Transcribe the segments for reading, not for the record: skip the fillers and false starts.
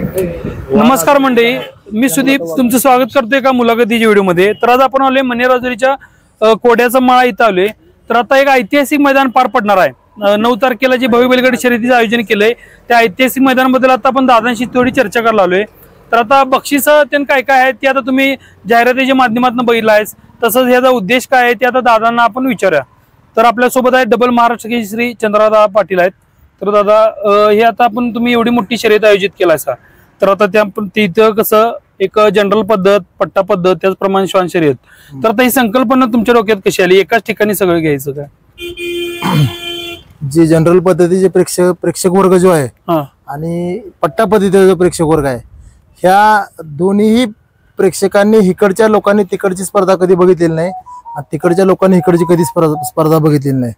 नमस्कार मंडळी, मी सुदीप तुमचं स्वागत करतोय का मुलाखतीच्या व्हिडिओमध्ये। तर आज आपण आलोय मनेराजुरीच्या कोड्याचा माळा इथं आलोय। तर आता एक ऐतिहासिक मैदान पार पडणार आहे 9 तारखेला जे भव्य बैलगाडी शर्यतीचं आयोजन केलंय त्या ऐतिहासिक मैदानाबद्दल आता आपण दादांशी थोडी चर्चा करायला आलोय। तर आता बक्षीस ते काय काय आहे ते आता तुम्ही जाहिरातीच्या माध्यमातून बघितलं आहे, तसंच याचा उद्देश काय आहे ते आता दादांना आपण विचारूया। तर आपल्यासोबत आहे डबल महाराष्ट्र केसरी चंद्रदादा पाटील आहेत। तर दादा हे आता आपण तुम्ही एवढी मोठी शर्यत आयोजित केलाय सा, तर आता तिथं कसं एक जनरल पद्धत, पट्टा पद्धत, त्याचप्रमाणे श्वान शर्यत, तर आता ही संकल्पना तुमच्या डोक्यात कशी आली, एकाच ठिकाणी सगळं घ्यायचं काय? जी जनरल पद्धतीचे प्रेक्षक वर्ग जो आहे आणि पट्टा पद्धतीचा जो प्रेक्षक वर्ग आहे, ह्या दोन्ही प्रेक्षकांनी इकडच्या लोकांनी तिकडची स्पर्धा कधी बघितलेली नाही आणि तिकडच्या लोकांनी इकडची कधी स्पर्धा बघितलेली नाही।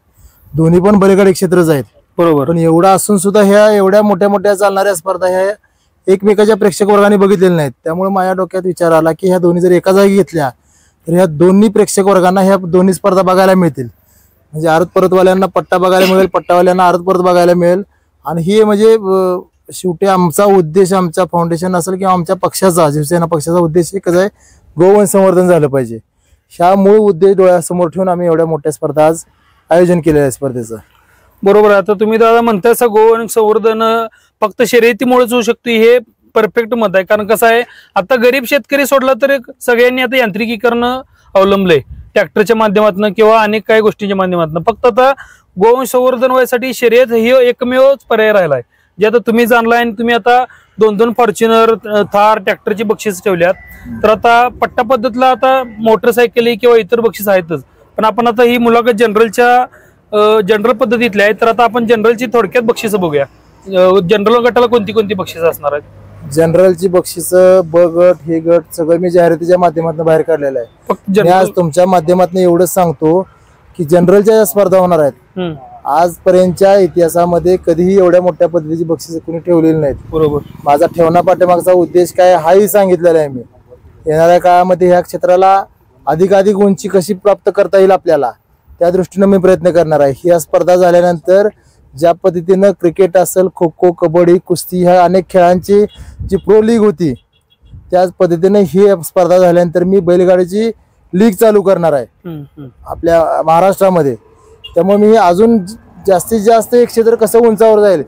दोन्ही पण बैलगाडी क्षेत्रच आहेत, बरोबर, पण एवढा असून सुद्धा ह्या एवढ्या मोठ्या मोठ्या चालणाऱ्या स्पर्धा ह्या एकमेकाच्या प्रेक्षक वर्गाने बघितलेल्या नाहीत। त्यामुळे माझ्या डोक्यात विचार आला की ह्या दोन्ही जर एका जागी घेतल्या तर ह्या दोन्ही प्रेक्षक वर्गांना ह्या दोन्ही स्पर्धा बघायला मिळतील। म्हणजे आरत परतवाल्यांना पट्टा बघायला मिळेल, पट्टावाल्यांना आरत परत बघायला मिळेल। आणि ही म्हणजे शेवटी आमचा उद्देश, आमच्या फाउंडेशन असेल किंवा आमच्या पक्षाचा, शिवसेना पक्षाचा उद्देश एकच आहे, गोवंश संवर्धन झालं पाहिजे। ह्या मूळ उद्देश डोळ्यासमोर ठेवून आम्ही एवढ्या मोठ्या स्पर्धा आज आयोजन केलेलं आहे स्पर्धेचं। बरोबर आहे। आता तुम्ही दादा म्हणताय गोवंश संवर्धन फक्त शर्यतीमुळेच होऊ शकतो, हे परफेक्ट मत आहे। कारण कसं आहे, आता गरीब शेतकरी सोडला तर सगळ्यांनी आता यांत्रिकीकरण अवलंबलंय, ट्रॅक्टरच्या माध्यमातून किंवा अनेक काही गोष्टींच्या माध्यमातून। फक्त आता गोवंश संवर्धन व्हायसाठी शर्यत ही एकमेव पर्याय राहिलाय, जे आता तुम्ही जाणलाय आणि तुम्ही आता 2-2 फॉर्च्युनर, थार, ट्रॅक्टरची बक्षीस ठेवल्यात। तर आता पट्टा पद्धतीला आता मोटरसायकल किंवा इतर बक्षीस आहेतच, पण आपण आता ही मुलाखत जनरल पद्धतीतली आहे। तर आता आपण जनरलची थोडक्यात बक्षीस बघूया। जनरल गटाला कोणती कोणती बक्षीस असणार आहेत? जनरलची बक्षीस ब गट, हे गट सगळं मी जाहिरातीच्या माध्यमातून बाहेर काढलेलं आहे। आज तुमच्या माध्यमातून एवढंच सांगतो की जनरलच्या ज्या स्पर्धा होणार आहेत, आजपर्यंतच्या इतिहासामध्ये कधीही एवढ्या मोठ्या पद्धतीची बक्षीस कोणी ठेवलेली नाहीत। बरोबर, माझा ठेवणा पाठीमागचा उद्देश काय हाही सांगितलेला आहे मी। येणाऱ्या काळामध्ये ह्या क्षेत्राला अधिकाधिक उंची कशी प्राप्त करता येईल आपल्याला, त्या दृष्टीने मी प्रयत्न करणार आहे। ही स्पर्धा झाल्यानंतर ज्या पद्धतीनं क्रिकेट असेल, खो खो, कबड्डी, कुस्ती ह्या अनेक खेळांची जी प्रो लीग होती, त्याच पद्धतीने ही स्पर्धा झाल्यानंतर मी बैलगाडीची लीग चालू करणार आहे आपल्या महाराष्ट्रामध्ये। त्यामुळे मी अजून जास्तीत जास्त एक क्षेत्र कसं उंचावर जाईल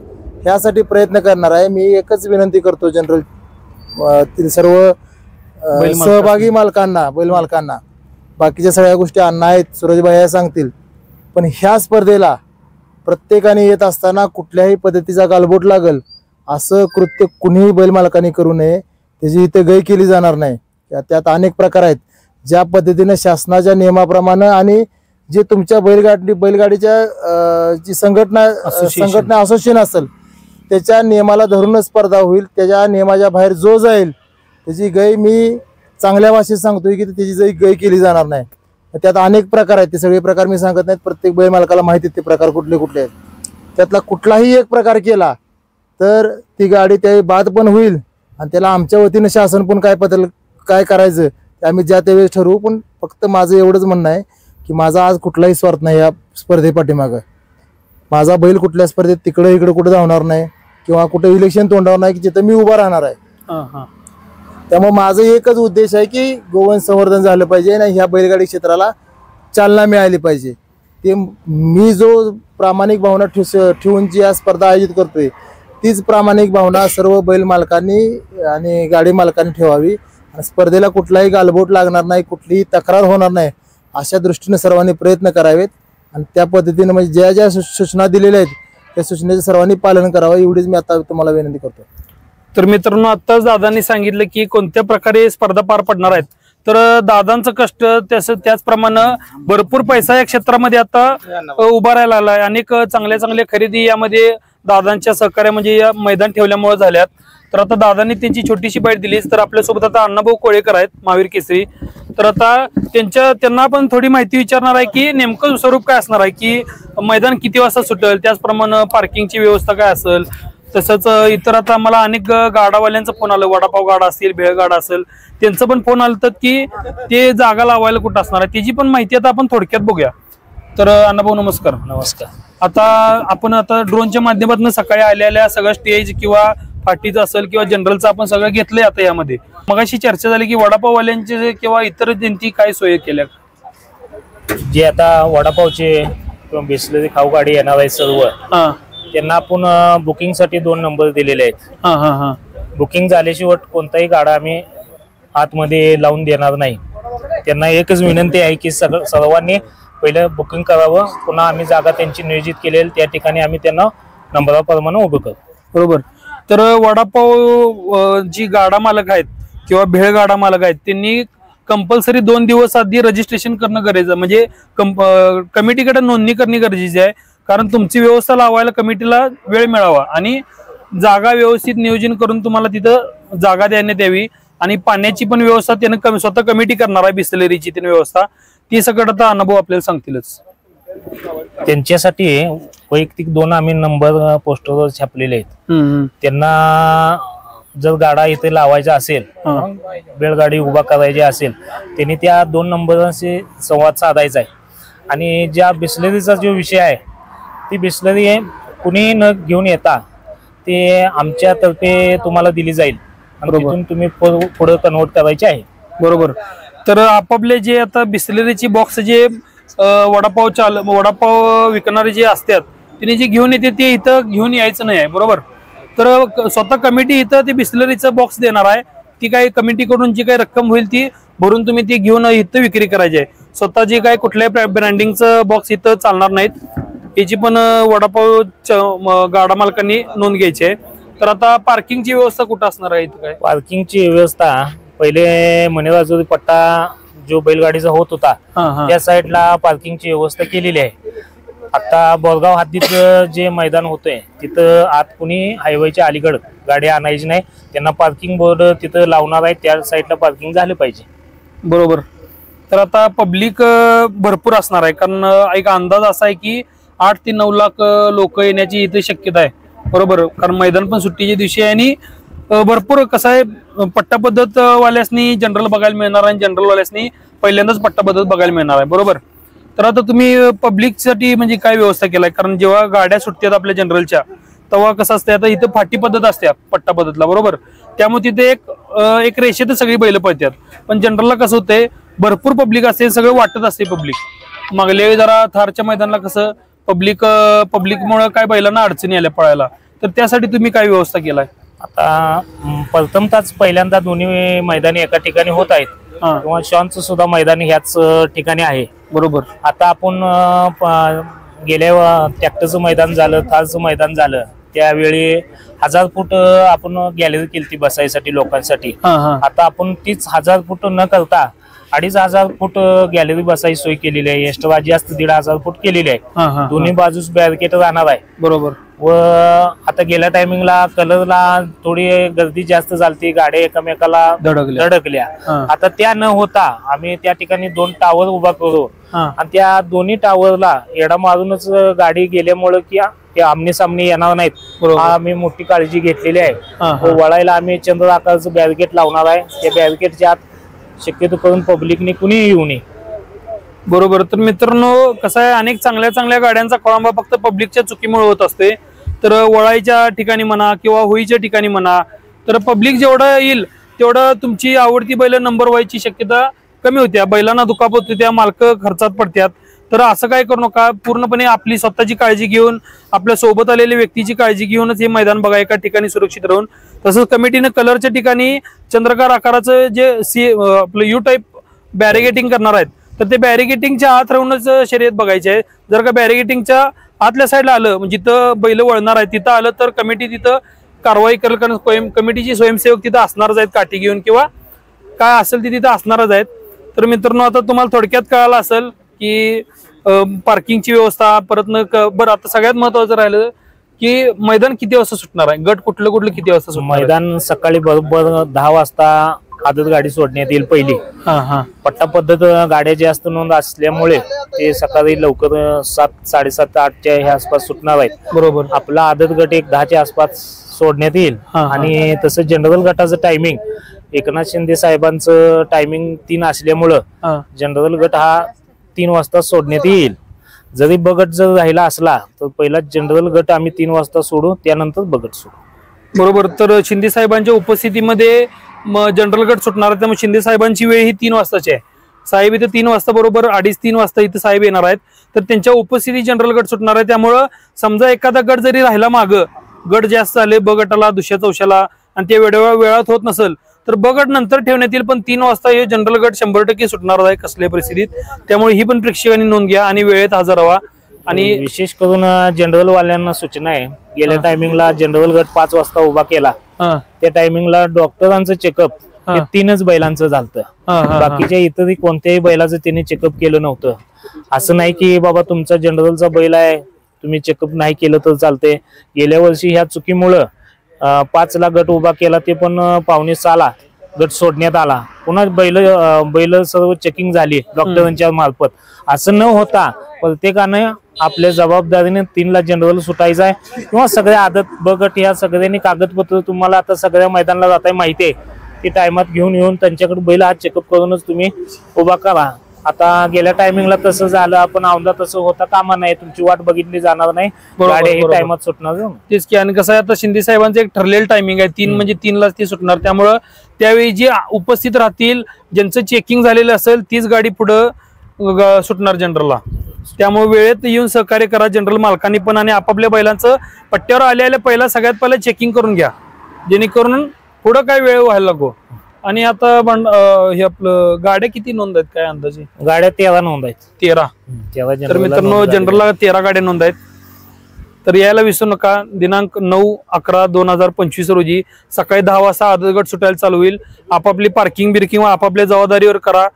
यासाठी प्रयत्न करणार आहे। मी एकच विनंती करतो जनरल सर्व सहभागी मालकांना, बैल मालकांना, बाकीच्या सगळ्या गोष्टी अण्णा आहेत, सूरजभाई सांगतील, पण ह्या स्पर्धेला प्रत्येकाने येत असताना कुठल्याही पद्धतीचा गालबोट लागल असं कृत्य कुणीही बैल मालकांनी करू नये। त्याची इथे गय केली जाणार नाही। त्यात अनेक प्रकार आहेत, ज्या पद्धतीने शासनाच्या नियमाप्रमाणे आणि जे तुमच्या बैलगाडीच्या जी संघटना असोसिएशन असेल त्याच्या नियमाला धरूनच स्पर्धा होईल। त्याच्या नियमाच्या बाहेर जो जाईल त्याची गय मी चांगल्या भाषेत सांगतोय की त्याची गय केली जाणार नाही। त्यात अनेक प्रकार आहेत, ते सगळे प्रकार मी सांगत नाहीत, प्रत्येक बैल मालकाला माहिती ते प्रकार कुठले कुठले आहेत। त्यातला कुठलाही एक प्रकार केला तर ती गाडी त्या बाद पण होईल आणि त्याला आमच्या वतीने शासन पण काय करायचं ते आम्ही ज्या त्यावेळेस ठरवू। पण फक्त माझं एवढंच म्हणणं आहे की माझा आज कुठलाही स्वार्थ नाही या स्पर्धेपाठीमागं। माझा बैल कुठल्या स्पर्धेत तिकडे इकडे कुठे धावणार नाही किंवा कुठे इलेक्शन तोंडावर नाही की जिथं मी उभा राहणार आहे। त्यामुळे माझं एकच उद्देश आहे की गोवंश संवर्धन झालं पाहिजे आणि ह्या बैलगाडी क्षेत्राला चालना मिळाली पाहिजे। ते मी जो प्रामाणिक भावना ठेवून जी आज स्पर्धा आयोजित करतोय तीच प्रामाणिक भावना सर्व बैल मालकांनी आणि गाडी मालकांनी ठेवावी आणि स्पर्धेला कुठलाही गालबोट लागणार नाही, कुठलीही तक्रार होणार नाही अशा दृष्टीने सर्वांनी प्रयत्न करावेत। आणि त्या पद्धतीने म्हणजे ज्या ज्या सूचना दिलेल्या आहेत त्या सूचनेचं सर्वांनी पालन करावं एवढीच मी आता तुम्हाला विनंती करतो। तर मित्रांनो, आताच दादांनी सांगितलं की कोणत्या प्रकारे स्पर्धा पार पडणार आहेत। तर दादांचं कष्ट त्याचप्रमाणे भरपूर पैसा या क्षेत्रामध्ये आता उभा राहायला लागलाय। अनेक चांगल्या खरेदी यामध्ये दादांच्या सहकार्य म्हणजे या मैदान ठेवल्यामुळे झाल्यात। तर आता दादांनी त्यांची छोटीशी बाईट दिलीच। तर आपल्यासोबत आता अण्णाभाऊ कोळेकर आहेत, महावीर केसरी। तर आता त्यांना आपण थोडी माहिती विचारणार आहे की नेमकं स्वरूप काय असणार आहे, की मैदान किती वाजता सुटेल, त्याचप्रमाणे पार्किंगची व्यवस्था काय असेल, तसंच इतर आता मला अनेक गाडावाल्यांचा फोन आला, वडापाव गाडा असेल, भेळ गाडा असेल, त्यांचं पण फोन आलं की ते जागा लावायला कुठं असणार आहे त्याची पण माहिती आता आपण थोडक्यात बघूया। तर अण्णाभाऊ नमस्कार। नमस्कार। आता आपण ड्रोनच्या माध्यमातून सकाळी आलेल्या सगळ्या स्टेज किंवा फाटीचं असेल किंवा जनरलचं आपण सगळं घेतलंय आता यामध्ये. मगाशी चर्चा झाली की वडापाववाल्यांचे किंवा इतर जनती काय सोय केल्या? जे आता वडापावचे किंवा बिस्लरी खाऊ गाडी येणार आहे सर्व, त्यांना आपण बुकिंग साठी 2 नंबर दिलेले आहेत. बुकिंग झाल्याशिवाय कोणताही गाडा आम्ही आतमध्ये लावून देणार नाही. त्यांना एकच विनंती आहे की सर्वांनी पहिलं बुकिंग करावं, पुन्हा आम्ही जागा त्यांची नियोजित केलेली त्या ठिकाणी आम्ही त्यांना नंबराप्रमाणे उभं करू. बरोबर. तर वडापाव जी गाडा मालक आहेत किंवा भेळ गाडा मालक आहेत त्यांनी कंपल्सरी 2 दिवस आधी रजिस्ट्रेशन करणं गरजेचं, म्हणजे कमिटीकडे नोंदणी करणे गरजेची आहे. कारण तुमची व्यवस्था लावायला कमिटीला वेळ मिळावा आणि जागा व्यवस्थित नियोजन करून तुम्हाला तिथं जागा देण्यात यावी. आणि पाण्याची पण व्यवस्था त्यानं स्वतः कमिटी करणार आहे, बिस्लरीची त्याने व्यवस्था, ती सगळं आता अनुभव आपल्याला सांगतीलच. त्यांच्यासाठी वैयक्तिक 2 आम्ही नंबर पोस्टरवर छापलेले आहेत. त्यांना जर गाडा इथे लावायचा असेल, बैलगाडी उभा करायची असेल, त्यांनी त्या 2 नंबरांशी संवाद साधायचा आहे. आणि ज्या बिस्लरीचा जो विषय आहे, ती बिस्लरी कुणी न घेऊन येता ते आमच्यातर्फे तुम्हाला दिली जाईल आणि तिथून तुम्ही पुढे कन्वर्ट करायचे आहे. बरोबर. तर आपापले जे आता बिस्लरीची बॉक्स जे वडापाव विकणारे जे असतात तिने जे घेऊन येते ते इथं घेऊन यायचं नाही आहे. बरोबर. तर स्वतः कमिटी इथं ते बिस्लरीचं बॉक्स देणार आहे. ती काही कमिटीकडून जी काही रक्कम होईल ती भरून तुम्ही ती घेऊन इथं विक्री करायची आहे. स्वतः जे काही कुठल्याही ब्रँडिंगचं बॉक्स इथं चालणार नाहीत. याची पण वडापाव गाडा मालकांनी नोंद घ्यायची आहे. तर आता पार्किंगची व्यवस्था कुठं असणार आहे इथं? काय पार्किंगची व्यवस्था पहिले मनेराजुरी पट्टा जो बैलगाडीचा होत होता त्या साईडला पार्किंगची व्यवस्था केलेली आहे. आता बोरगाव हद्दीत जे मैदान होतंय तिथं आत कुणी हायवेच्या अलीकडे गाडी आणायची नाही. त्यांना पार्किंग बोर्ड तिथं लावणार आहे, त्या साईडला पार्किंग झालं पाहिजे. बरोबर. तर आता पब्लिक भरपूर असणार आहे, कारण एक अंदाज असा आहे की 8 ते 9 लाख लोक येण्याची इथे शक्यता आहे. बरोबर. कारण मैदान पण सुट्टीच्या दिवशी आहे आणि भरपूर कसं आहे, पट्टा पद्धत वाल्यासनी जनरल बघायला मिळणार आणि जनरल वाल्यासनी पहिल्यांदाच पट्टा पद्धत बघायला मिळणार आहे. बरोबर. तर आता तुम्ही पब्लिकसाठी म्हणजे काय व्यवस्था केलाय? कारण जेव्हा गाड्या सुटतात आपल्या जनरलच्या तेव्हा कसं असतं, आता इथं फाटी पद्धत असते पट्टा पद्धतला. बरोबर. त्यामुळे तिथे एक रेषेत सगळी बैल पळतात. पण जनरलला कसं होतंय, भरपूर पब्लिक असते, सगळं वाटत असते पब्लिक. मागल्या वेळी जरा थारच्या मैदानाला कसं पब्लिकमुळे काय बैलांना अडचणी आल्या पळायला, तर त्यासाठी तुम्ही काय व्यवस्था केलाय? आता प्रथमताच पहिल्यांदा दोन्ही मैदानी एका ठिकाणी होत आहेत किंवा शॉनचं सुद्धा मैदान ह्याच ठिकाणी आहे. बरोबर. आता आपण गेल्या ट्रॅक्टरचं मैदान झालं, थारचं मैदान झालं, त्यावेळी 1000 फूट आपण गॅलरी केली ती बसायसाठी लोकांसाठी. आता आपण तीच 1000 फूट न करता 2500 फूट गॅलरी बसायची सोय केलेली आहे. एक्स्ट्रा जास्त 1500 फूट केलेली आहे. दोन्ही बाजूस बॅरिकेड राहणार आहे. बरोबर. व आता गेल्या टायमिंगला कलरला थोडी गर्दी जास्त झाली, गाड्या एकमेकाला धडकल्या. आता त्या न होता आम्ही त्या ठिकाणी 2 टावर उभा करू आणि त्या दोन्ही टावरला एडा मारूनच गाडी गेल्यामुळे की ते आमने सामने येणार नाहीत, आम्ही मोठी काळजी घेतलेली आहे. वळायला आम्ही चंद्र आकाराचं बॅरिकेड लावणार आहे. त्या बॅरिकेडच्या आत शक्यतो करून पब्लिकने कुणी येऊ नये. बरोबर. तर मित्रांनो कसं आहे, अनेक चांगल्या चांगल्या गाड्यांचा खोळंबा फक्त पब्लिकच्या चुकीमुळे होत असते. तर वळायच्या ठिकाणी म्हणा किंवा होईच्या ठिकाणी म्हणा, तर पब्लिक जेवढं येईल तेवढं तुमची आवडती बैल नंबर व्हायची शक्यता कमी होत्या. बैलांना दुखापत होते, त्या मालक खर्चात पडतात. तर असं काय करू नका. पूर्णपणे आपली स्वतःची काळजी घेऊन, आपल्या सोबत आलेल्या व्यक्तीची काळजी घेऊनच हे मैदान बघा, एका ठिकाणी सुरक्षित राहून. तसंच कमिटीने कलरच्या ठिकाणी चंद्रकार आकाराचं जे आपलं यू टाईप बॅरिगेटिंग करणार आहेत, तर ते बॅरिगेटिंगच्या आत राहूनच शर्यत बघायची आहे. जर का बॅरिगेटिंगच्या आतल्या साईडला आलं, जिथं बैल वळणार आहे तिथं आलं, तर कमिटी तिथं कारवाई करेल. कारण कमिटीची स्वयंसेवक तिथं असणारच आहेत, काठी घेऊन किंवा काय असेल ते तिथं असणारच आहेत. तर मित्रांनो, आता तुम्हाला थोडक्यात कळालं असेल की पार्किंगची व्यवस्था, परत बरं आता सगळ्यात महत्वाचं राहिलं की मैदान किती वाजता सुटणार आहे, गट कुठलं कुठलं किती वाजता सुटणार? मैदान सकाळी बरोबर 10 वाजता आदत गाडी सोडण्यात येईल पहिली. पट्टा पद्धत गाड्या जास्त नोंद असल्यामुळे ते सकाळी लवकर 7, 7:30, 8च्या ह्या आसपास सुटणार आहेत. बरोबर. आपला आदत गट एक 10च्या आसपास सोडण्यात येईल. आणि तसं जनरल गटाचं टायमिंग एकनाथ शिंदे साहेबांचं टायमिंग 3 असल्यामुळं जनरल गट हा 3 वाजता सोडण्यात येईल. जरी बगट जर राहिला असला तर पहिला जनरल गट आम्ही 3 वाजता सोडू, त्यानंतर बगट सोडू. बरोबर. तर शिंदे साहेबांच्या उपस्थितीमध्ये जनरल गट सुटणार आहे, त्यामुळे शिंदे साहेबांची वेळ ही 3 वाजताची आहे. साहेब इथे 3 वाजता बरोबर 2:30-3 वाजता इथे साहेब येणार आहेत. तर त्यांच्या उपस्थितीत जनरल गट सुटणार आहे. त्यामुळं समजा एखादा गट जरी राहिला मागं, गट जास्त झाले ब गटाला दुसऱ्या चौशाला आणि ते वेळात होत नसेल तर ब गट नंतर ठेवण्यात येईल, पण 3 वाजता हे जनरल गट 100% सुटणार आहे कसल्याही परिस्थितीत. त्यामुळे ही पण प्रेक्षकांनी नोंद घ्या आणि वेळेत हजर व्हा. आणि विशेष करून जनरल वाल्यांना सूचना आहे, गेल्या टायमिंगला जनरल गट 5 वाजता उभा केला, त्या टायमिंगला डॉक्टरांचं चेकअप हे 3च बैलांचं झालं. बाकीच्या इतरही कोणत्याही बैलाचं त्यांनी चेकअप केलं नव्हतं. असं नाही की बाबा तुमचा जनरलचा बैल आहे तुम्ही चेकअप नाही केलं तर चालते. गेल्या वर्षी ह्या चुकीमुळं 5 ला गट उभा केला, ते पण 5:45 गट सोडण्यात आला. पुन्हा बैल सर्व चेकिंग झाली डॉक्टरांच्या मार्फत. असं न होता प्रत्येकानं आपल्या जबाबदारीने 3 ला जनरल सुटायचं आहे किंवा सगळ्या आदत ब गट ह्या सगळ्यांनी कागदपत्र तुम्हाला आता सगळ्या मैदानाला जाताय माहिती आहे, ती टायमात घेऊन येऊन त्यांच्याकडे बैल हा चेकअप करूनच तुम्ही उभा करा. आता गेल्या टायमिंगला तसं झालं, आपण औंधा तसं होता कामा नाही, तुमची वाट बघितली जाणार नाही, गाड्या ही टायमात सुटणार. तेच की. आणि कसं आहे आता शिंदे साहेबांचं एक ठरलेलं टायमिंग आहे 3 म्हणजे 3 ला ती सुटणार. त्यामुळं त्यावेळी जे उपस्थित राहतील ज्यांचं चेकिंग झालेलं असेल तीच गाडी पुढं सुटणार जनरलला. त्यामुळे वेळेत येऊन सहकार्य करा जनरल मालकांनी पण, आणि आपापल्या बैलांचं पट्ट्यावर आल्या पहिला सगळ्यात पहिला चेकिंग करून घ्या, जेणेकरून पुढं काय वेळ व्हायला लागो. आणि आता हे आपलं गाड्या किती नोंद आहेत काय अंदाजे? गाड्या 13 नोंद आहेत. 13. तर मित्रांनो जनरलला 13 गाड्या नोंद आहेत. तर यायला विसरू नका. दिनांक 9/11/2025 रोजी सकाळी 10 वाजता आदत गट सुटायला चालू होईल. आपापली पार्किंग बिर्किंग आपापल्या जबाबदारीवर करा.